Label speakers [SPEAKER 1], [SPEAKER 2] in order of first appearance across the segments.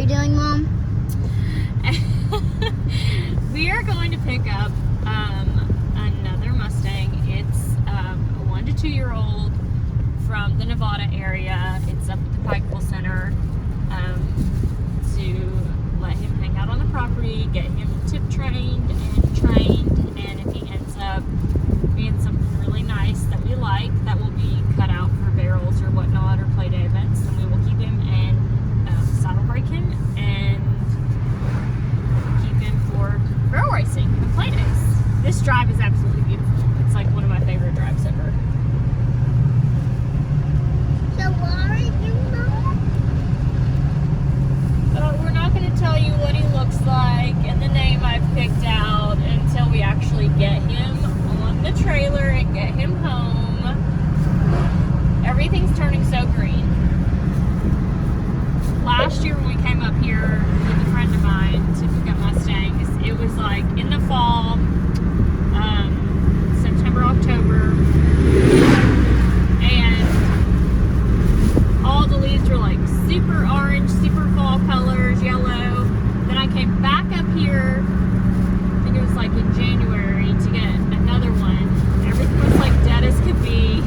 [SPEAKER 1] we doing, Mom?
[SPEAKER 2] We are going to pick up another Mustang. It's a 1 to 2 year old from the Nevada area. It's up at the Pikeville Center to let him hang out on the property, get him tip trained, and if he ends up being something really nice that we like, that will be cut out for barrels or whatnot or play day events, then we will keep him and saddle break him and keep him for barrel racing and play days. This drive is absolutely beautiful. It's like one of my favorite drives ever.
[SPEAKER 1] So why are you not?
[SPEAKER 2] We're not going to tell you what he looks like and the name I've picked out until we actually get him on the trailer and get him home. Everything's turning so green. Last year when we came up here with a friend of mine to pick up Mustangs, it was like in the fall, September, October, and all the leaves were like super orange, super fall colors, yellow. Then I came back up here, I think it was like in January, to get another one. Everything was like dead as could be.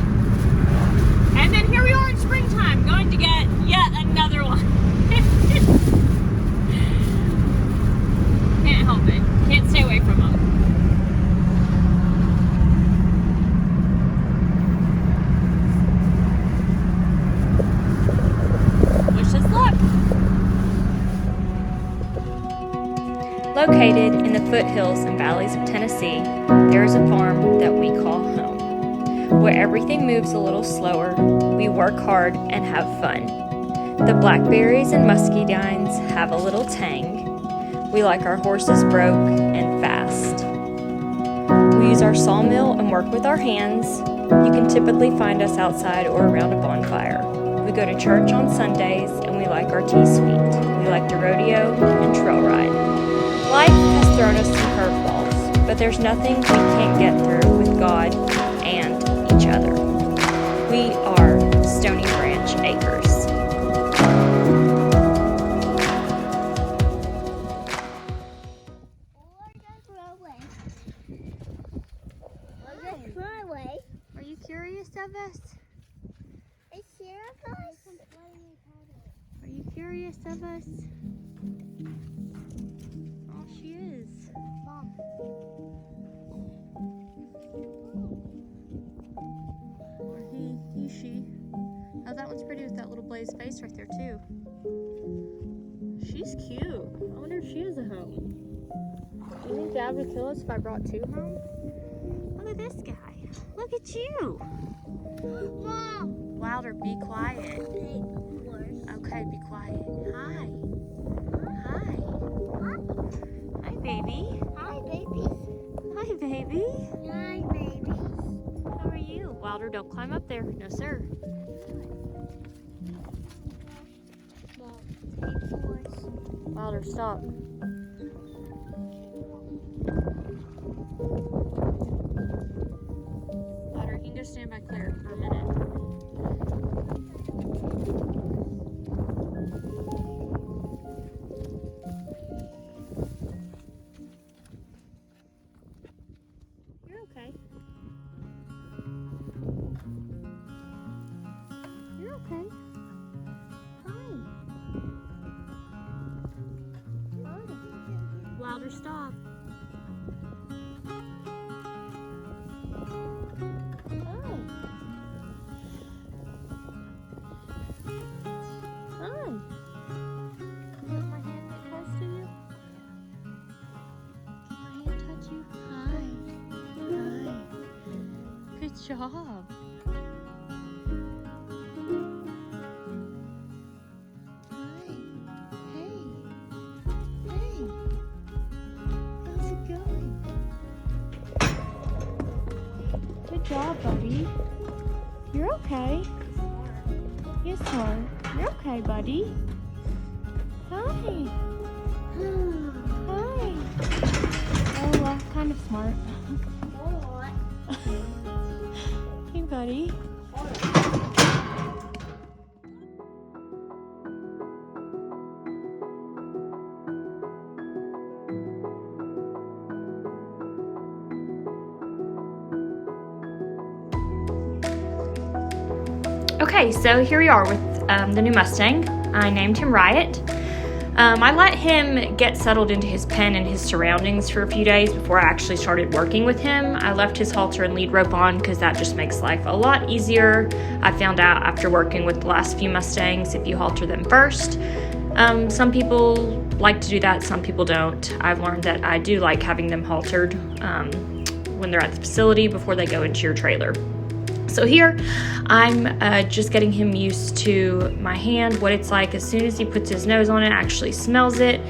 [SPEAKER 2] And then here we are in springtime, going to get yet another one. Can't help it. Can't stay away from them. Wish us luck.
[SPEAKER 3] Located in the foothills and valleys of Tennessee, there is a farm that we call home, where everything moves a little slower, we work hard and have fun. The blackberries and muscadines have a little tang. We like our horses broke and fast. We use our sawmill and work with our hands. You can typically find us outside or around a bonfire. We go to church on Sundays and we like our tea sweet. We like to rodeo and trail ride. Life has thrown us some curveballs, but there's nothing we can't get through with God and each other. We are Stony Branch Acres.
[SPEAKER 2] Are you curious of us? Are you curious of us? Oh, she is.
[SPEAKER 1] Mom.
[SPEAKER 2] Or he, she. Oh, that one's pretty with that little blazed face right there, too. She's cute. I wonder if she has a home. Do you think Dad would kill us if I brought two home? Look at this guy. Look at you.
[SPEAKER 1] Mom.
[SPEAKER 2] Louder, be quiet. Okay, be quiet. Hi. Hi. Hi, baby.
[SPEAKER 1] Hi, babies.
[SPEAKER 2] Hi, baby.
[SPEAKER 1] Hi, babies.
[SPEAKER 2] How are you? Wilder, don't climb up there. No, sir. Wilder, stop. Wilder, you can just stand back there for a minute. You're okay. You're okay. Hi. Louder, stop. Hi. Hi. Let my hand get close to you. Can my hand touch you? Hi. Hi. Good job. Hi. Hey. Hey. How's it going? Good job, buddy. You're okay. Yes, sir. You're okay, buddy. Hi. Hi. Oh, well, kind of smart. Hey, buddy.
[SPEAKER 3] Okay, so here we are with the new Mustang. I named him Riot. I let him get settled into his pen and his surroundings for a few days before I actually started working with him. I left his halter and lead rope on because that just makes life a lot easier. I found out after working with the last few Mustangs, if you halter them first. Some people like to do that, some people don't. I've learned that I do like having them haltered when they're at the facility before they go into your trailer. So here, I'm just getting him used to my hand, what it's like as soon as he puts his nose on it, actually smells it.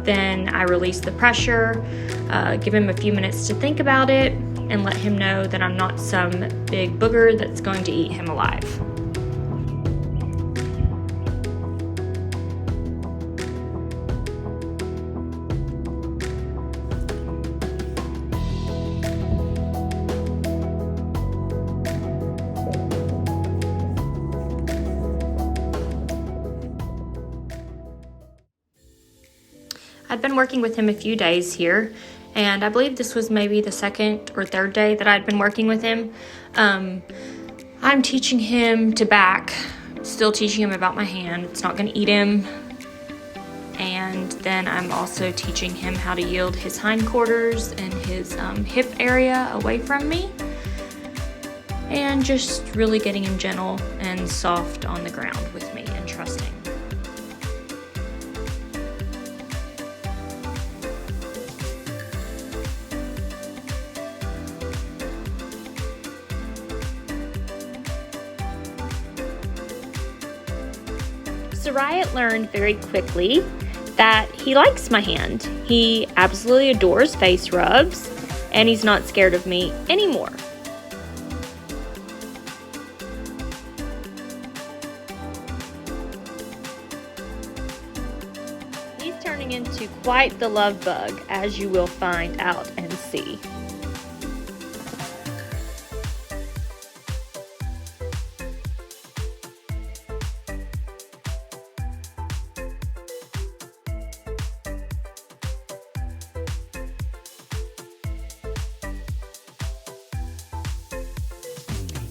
[SPEAKER 3] Then I release the pressure, give him a few minutes to think about it, and let him know that I'm not some big booger that's going to eat him alive. I'd been working with him a few days here, and I believe this was maybe the second or third day that I'd been working with him. I'm teaching him to back, still teaching him about my hand. It's not going to eat him. And then I'm also teaching him how to yield his hindquarters and his hip area away from me. And just really getting him gentle and soft on the ground with me and trusting. So Riot learned very quickly that he likes my hand. He absolutely adores face rubs, and he's not scared of me anymore. He's turning into quite the love bug, as you will find out and see.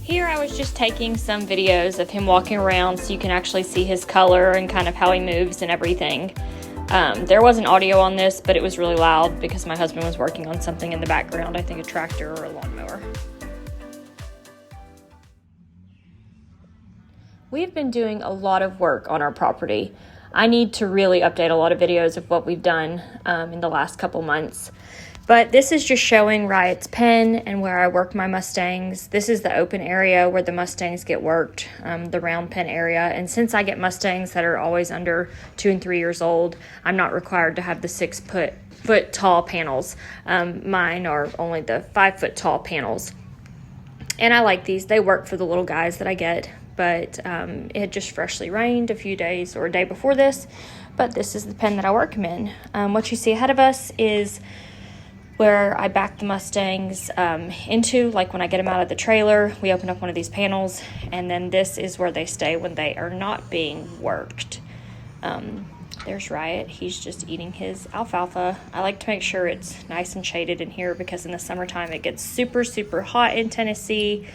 [SPEAKER 3] Here I was just taking some videos of him walking around so you can actually see his color and kind of how he moves and everything. There wasn't audio on this, but it was really loud because my husband was working on something in the background, I think a tractor or a lawnmower. We've been doing a lot of work on our property. I need to really update a lot of videos of what we've done in the last couple months. But this is just showing Riot's pen and where I work my Mustangs. This is the open area where the Mustangs get worked, the round pen area. And since I get Mustangs that are always under 2 and 3 years old, I'm not required to have the 6-foot tall panels. Mine are only the 5-foot tall panels. And I like these. They work for the little guys that I get. But it had just freshly rained a few days or a day before this. But this is the pen that I work them in. What you see ahead of us is where I back the Mustangs into, like when I get them out of the trailer, we open up one of these panels, and then this is where they stay when they are not being worked. There's Riot. He's just eating his alfalfa. I like to make sure it's nice and shaded in here because in the summertime it gets super, super hot in Tennessee.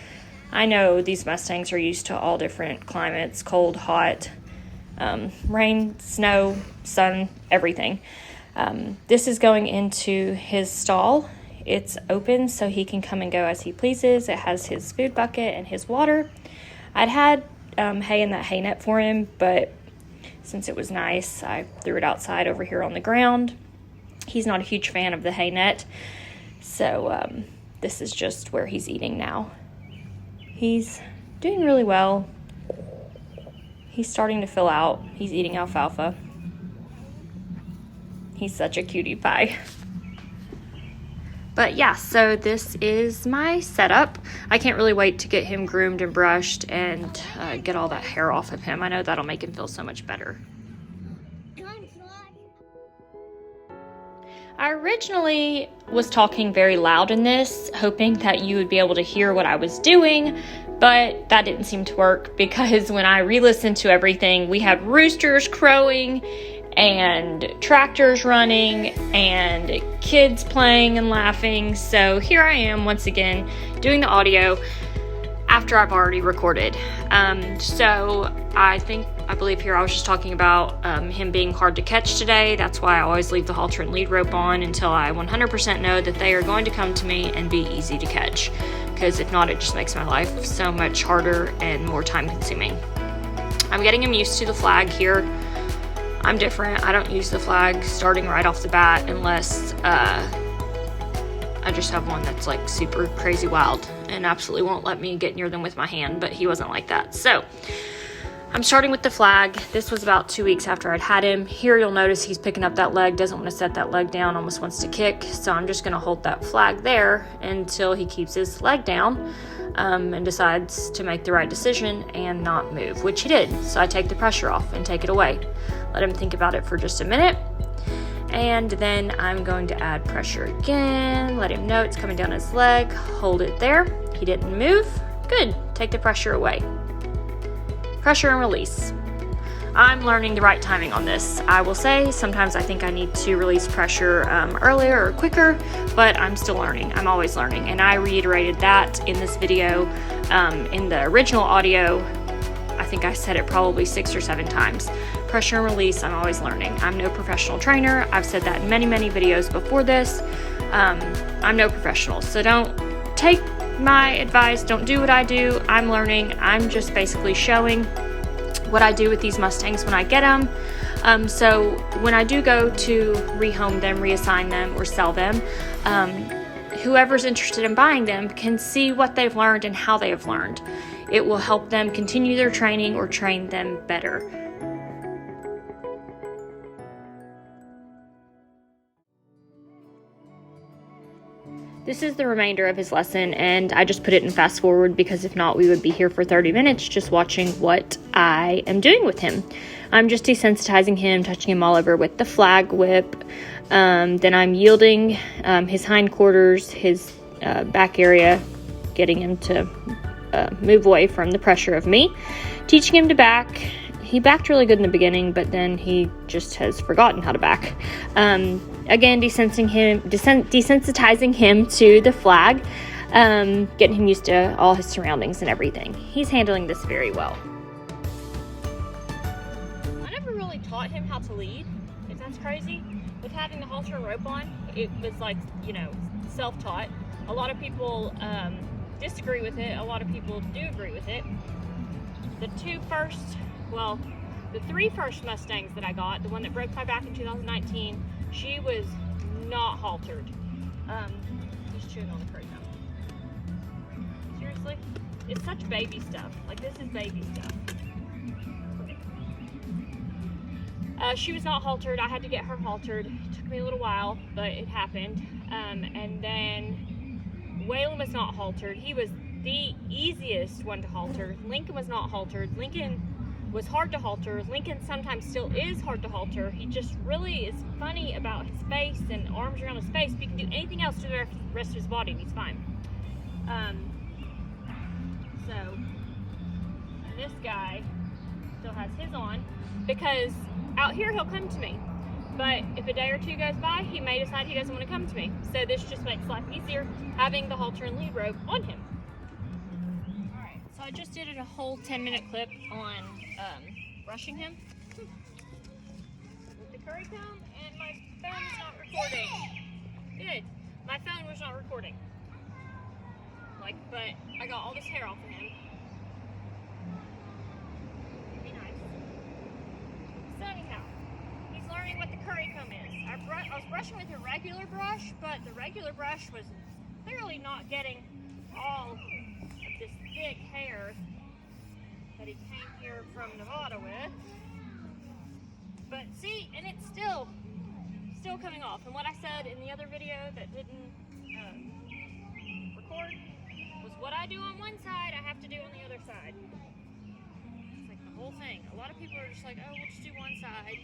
[SPEAKER 3] I know these Mustangs are used to all different climates, cold, hot, rain, snow, sun, everything. This is going into his stall. It's open so he can come and go as he pleases. It has his food bucket and his water. I'd had hay in that hay net for him, but since it was nice, I threw it outside over here on the ground. He's not a huge fan of the hay net, so this is just where he's eating now. He's doing really well. He's starting to fill out. He's eating alfalfa. He's such a cutie pie. But yeah, so this is my setup. I can't really wait to get him groomed and brushed and get all that hair off of him. I know that'll make him feel so much better. I originally was talking very loud in this, hoping that you would be able to hear what I was doing, but that didn't seem to work because when I re-listened to everything, we had roosters crowing and tractors running and kids playing and laughing. So here I am once again doing the audio. after I've already recorded. So I believe here I was just talking about him being hard to catch today. That's why I always leave the halter and lead rope on until I 100% know that they are going to come to me and be easy to catch. Because if not, it just makes my life so much harder and more time consuming. I'm getting him used to the flag here. I'm different. I don't use the flag starting right off the bat unless I just have one that's like super crazy wild and absolutely won't let me get near them with my hand, but he wasn't like that. So I'm starting with the flag. This was about 2 weeks after I'd had him. Here you'll notice he's picking up that leg, doesn't want to set that leg down, almost wants to kick. So I'm just going to hold that flag there until he keeps his leg down and decides to make the right decision and not move, which he did. So I take the pressure off and take it away. Let him think about it for just a minute. And then I'm going to add pressure again. Let him know it's coming down his leg. Hold it there. He didn't move. Good. Take the pressure away. Pressure and release. I'm learning the right timing on this. I will say sometimes I think I need to release pressure earlier or quicker, but I'm still learning. I'm always learning. And I reiterated that in this video. In the original audio, I think I said it probably 6 or 7 times. Pressure and release, I'm always learning. I'm no professional trainer. I've said that in many, many videos before this. I'm no professional, so don't take my advice. Don't do what I do. I'm learning. I'm just basically showing what I do with these Mustangs when I get them. So when I do go to rehome them, reassign them, or sell them, whoever's interested in buying them can see what they've learned and how they have learned. It will help them continue their training or train them better. This is the remainder of his lesson, and I just put it in fast forward because if not, we would be here for 30 minutes just watching what I am doing with him. I'm just desensitizing him, touching him all over with the flag whip. Then I'm yielding his hindquarters, his back area, getting him to move away from the pressure of me, teaching him to back. He backed really good in the beginning, but then he just has forgotten how to back. Again, desensitizing him to the flag, getting him used to all his surroundings and everything. He's handling this very well. I never really taught him how to lead, if that's crazy. With having the halter and rope on, it was like, self-taught. A lot of people disagree with it. A lot of people do agree with it. The 3 first Mustangs that I got, the one that broke my back in 2019, she was not haltered. Just chewing on the crate now. Seriously? It's such baby stuff. Like, this is baby stuff. She was not haltered. I had to get her haltered. It took me a little while, but it happened. And then Waylon was not haltered. He was the easiest one to halter. Lincoln was not haltered. Lincoln was hard to halter. Lincoln sometimes still is hard to halter. He just really is funny about his face and arms around his face. But you can do anything else to the rest of his body and he's fine. So this guy still has his on because out here he'll come to me. But if a day or two goes by, he may decide he doesn't want to come to me. So this just makes life easier having the halter and lead rope on him. Alright, so I just did a whole 10-minute clip on brushing him with the curry comb, and my phone is not recording. Good. My phone was not recording. But I got all this hair off of him. Be nice. So anyhow, he's learning what the curry comb is. I was brushing with a regular brush, but the regular brush was clearly not getting all of this thick hair that he came here from Nevada with. But see, and it's still coming off. And what I said in the other video that didn't record was what I do on one side, I have to do on the other side. It's like the whole thing. A lot of people are just like, oh, we'll just do one side.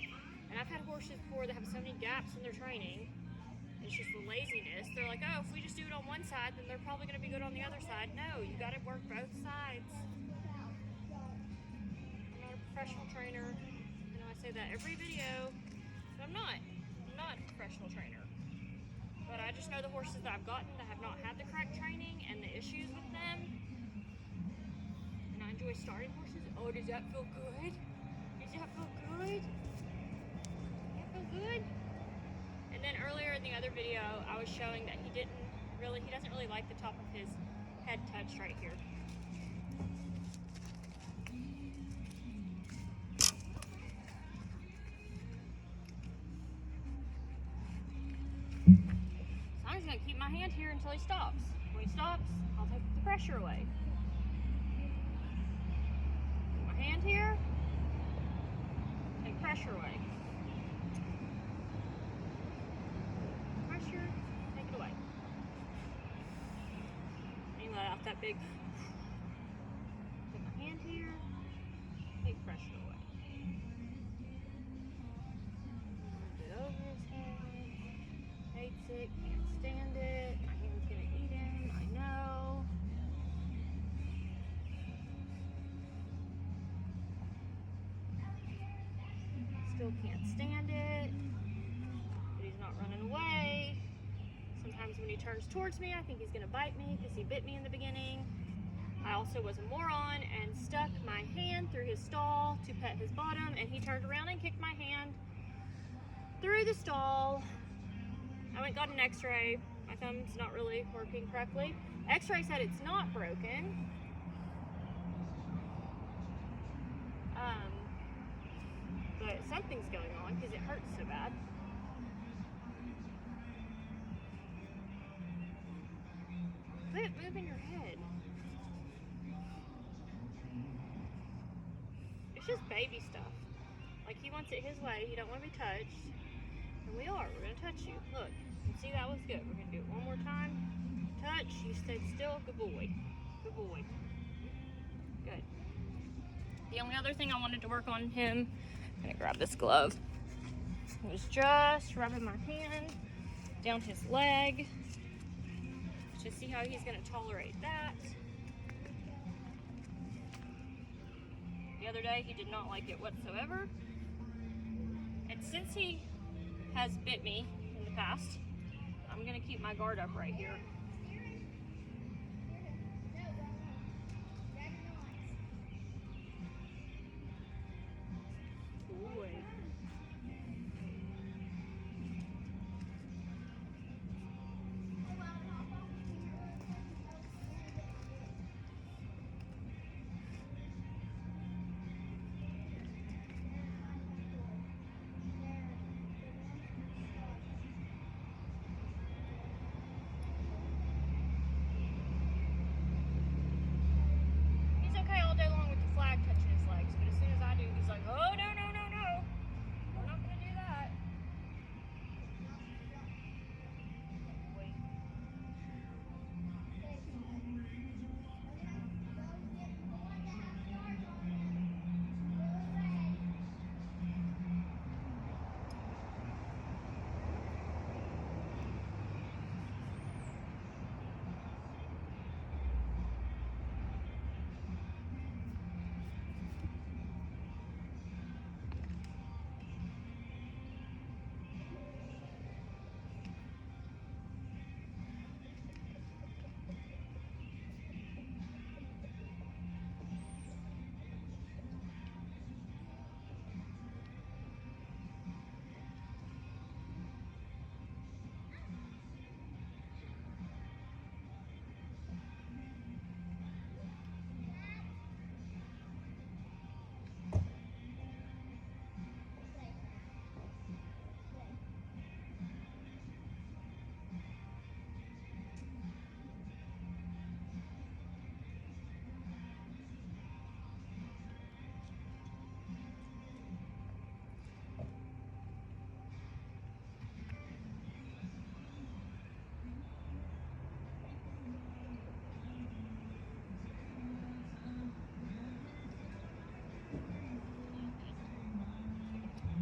[SPEAKER 3] And I've had horses before that have so many gaps in their training. It's just the laziness. They're like, oh, if we just do it on one side, then they're probably going to be good on the other side. No, you got to work both sides. I'm not a professional trainer. I know I say that every video, but I'm not a professional trainer. But I just know the horses that I've gotten that have not had the correct training and the issues with them.
[SPEAKER 2] enjoy starting horses? Oh, does that feel good? Does that feel good? Does that feel good? And then earlier in the other video, I was showing that he doesn't really like the top of his head touched right here. So I'm just gonna keep my hand here until he stops. When he stops, I'll take the pressure away. Put my hand here, take pressure away. Pressure, take it away. And you let out that big. Put my hand here, take pressure away. Move it over his head. Hates it, can't stand it. My hand's gonna eat him, I know. Still can't stand it, but he's not running away. Sometimes when he turns towards me, I think he's gonna bite me because he bit me in the beginning. I also was a moron and stuck my hand through his stall to pet his bottom, and he turned around and kicked my hand through the stall. I went and got an x-ray. My thumb's not really working correctly. X-ray said it's not broken. But something's going on because it hurts so bad. Quit moving your head. It's just baby stuff. Like, he wants it his way. He don't want to be touched. And we are. We're going to touch you. Look. See, that was good. We're going to do it one more time. Touch. You stayed still. Good boy. Good boy. Good. The only other thing I wanted to work on him, I'm going to grab this glove, was just rubbing my hand down his leg to see how he's going to tolerate that. The other day, he did not like it whatsoever. And since he has bit me in the past, I'm going to keep my guard up right here. Boy. He's okay all day long with the flag touching his legs, but as soon as I do, he's like, oh, no, no, no, no. We're not going to do that. Wait.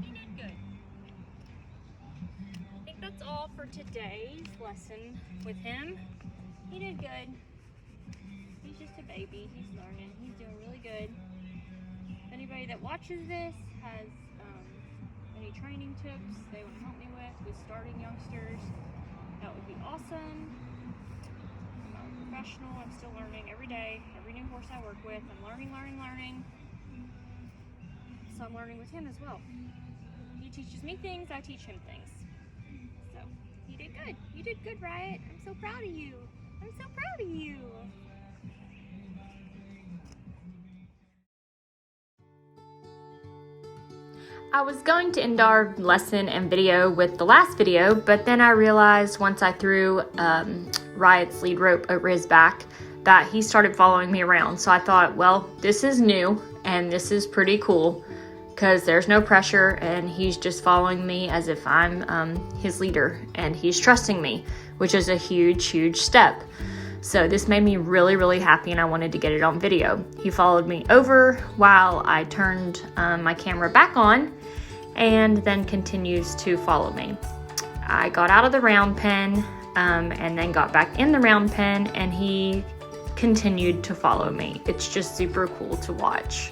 [SPEAKER 2] He did good. I think that's all for today's lesson with him. He did good. He's just a baby. He's learning. He's doing really good. If anybody that watches this has any training tips they want to help me with starting youngsters, that would be awesome. I'm a
[SPEAKER 3] professional. I'm still learning every day. Every new horse I work with, I'm learning. So I'm learning with him as well. He teaches me things, I teach him things. So you did good. You did good, Riot. I'm so proud of you. I'm so proud of you. I was going to end our lesson and video with the last video, but then I realized once I threw Riot's lead rope over his back that he started following me around. So I thought, well, this is new and this is pretty cool because there's no pressure and he's just following me as if I'm his leader, and he's trusting me, which is a huge step. So this made me really happy, and I wanted to get it on video. He followed me over while I turned my camera back on, and then continues to follow me. I got out of the round pen and then got back in the round pen, and he continued to follow me. It's just super cool to watch.